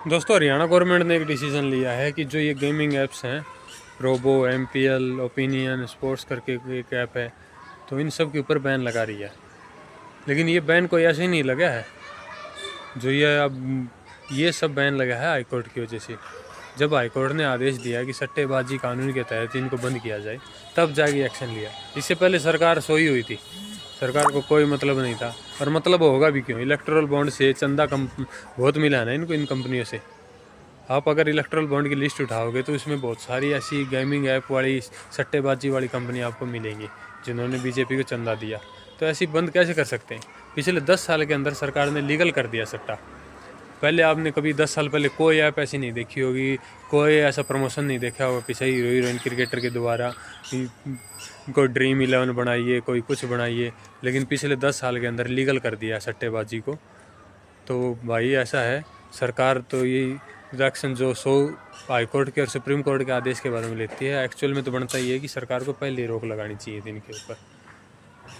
दोस्तों, हरियाणा गवर्नमेंट ने एक डिसीजन लिया है कि जो ये गेमिंग ऐप्स हैं, रोबो, एमपीएल, ओपिनियन, स्पोर्ट्स करके एक ऐप है, तो इन सब के ऊपर बैन लगा रही है। लेकिन ये बैन कोई ऐसे ही नहीं लगा है। जो ये सब बैन लगा है हाईकोर्ट की वजह से। जब हाईकोर्ट ने आदेश दिया कि सट्टेबाजी कानून के तहत इनको बंद किया जाए, तब जाके एक्शन लिया। इससे पहले सरकार सोई हुई थी, सरकार को कोई मतलब नहीं था। और मतलब होगा भी क्यों? इलेक्टोरल बॉन्ड से चंदा बहुत मिला है ना इनको, इन कंपनियों से। आप अगर इलेक्ट्रल बॉन्ड की लिस्ट उठाओगे तो उसमें बहुत सारी ऐसी गेमिंग ऐप वाली, सट्टेबाजी वाली कंपनी आपको मिलेंगी जिन्होंने बीजेपी को चंदा दिया। तो ऐसी बंद कैसे कर सकते हैं? पिछले 10 साल के अंदर सरकार ने लीगल कर दिया सट्टा। पहले आपने कभी 10 साल पहले कोई ऐप ऐसी नहीं देखी होगी, कोई ऐसा प्रमोशन नहीं देखा होगा किसी हीरोइन क्रिकेटर के द्वारा कोई ड्रीम 11 बनाइए, कोई कुछ बनाइए। लेकिन पिछले 10 साल के अंदर लीगल कर दिया सट्टेबाजी को। तो भाई ऐसा है, सरकार तो ये एक्शन जो हाईकोर्ट के और सुप्रीम कोर्ट के आदेश के बारे में लेती है, एक्चुअल में तो बनता ही है कि सरकार को पहले रोक लगानी चाहिए थी इनके ऊपर।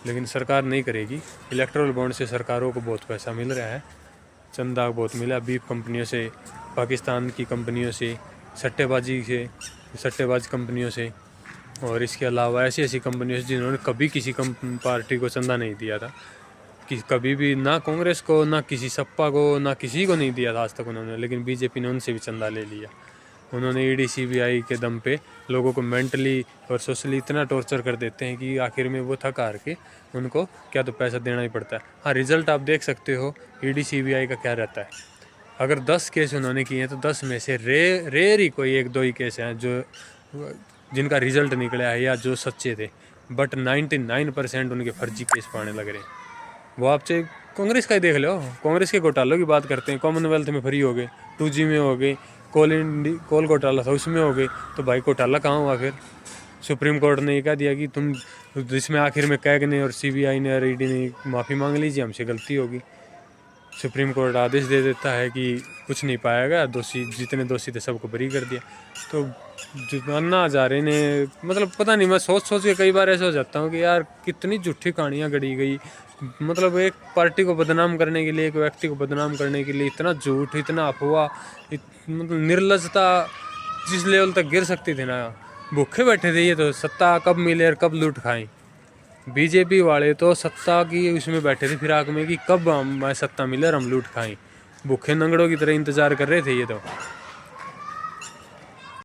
लेकिन सरकार नहीं करेगी। इलेक्ट्रल बॉन्ड से सरकारों को बहुत पैसा मिल रहा है, चंदा बहुत मिला बीफ कंपनियों से, पाकिस्तान की कंपनियों से, सट्टेबाज कंपनियों से, और इसके अलावा ऐसी ऐसी कंपनियों से जिन्होंने कभी किसी पार्टी को चंदा नहीं दिया था, कि कभी भी ना कांग्रेस को, ना किसी सपा को, ना किसी को नहीं दिया था आज तक उन्होंने। लेकिन बीजेपी ने उनसे भी चंदा ले लिया। उन्होंने ईडी सीबीआई के दम पे लोगों को मेंटली और सोशली इतना टॉर्चर कर देते हैं कि आखिर में वो थक हार के उनको क्या तो पैसा देना ही पड़ता है। हाँ, रिजल्ट आप देख सकते हो ईडी सीबीआई का क्या रहता है। अगर 10 केस उन्होंने किए हैं तो 10 में से रेयर ही कोई 1-2 ही केस हैं जो जिनका रिजल्ट निकला है या जो सच्चे थे। बट 99% उनके फर्जी केस पाने लग रहे हैं। वो आप चाहे कांग्रेस का ही देख लो, कांग्रेस के घोटालों की बात करते हैं। कॉमनवेल्थ में फ्री हो गए, 2G में हो गए, कोल घोटाला था उसमें हो गए। तो भाई घोटाला कहाँ हुआ फिर? सुप्रीम कोर्ट ने ये कह दिया कि तुम, जिसमें आखिर में कैग ने और सीबीआई ने और ईडी ने माफ़ी मांग लीजिए, हमसे गलती होगी। सुप्रीम कोर्ट आदेश दे देता है कि कुछ नहीं पाएगा, दोषी जितने दोषी थे सबको बरी कर दिया। तो जो अन्ना हजारे ने, मतलब पता नहीं, मैं सोच के कई बार ऐसा हो जाता हूँ कि यार कितनी झूठी कहानियाँ गढ़ी गई। मतलब एक पार्टी को बदनाम करने के लिए, एक व्यक्ति को बदनाम करने के लिए इतना झूठ, इतना अफवाह, मतलब निर्लजता जिस लेवल तक गिर सकती थी ना। भूखे बैठे थे ये तो, सत्ता कब मिले और कब लूट खाएं। बीजेपी वाले तो सत्ता की उसमें बैठे थे फिराक में कि कब हमें सत्ता मिले और हम लूट खाएं। भूखे नंगड़ों की तरह इंतजार कर रहे थे ये तो।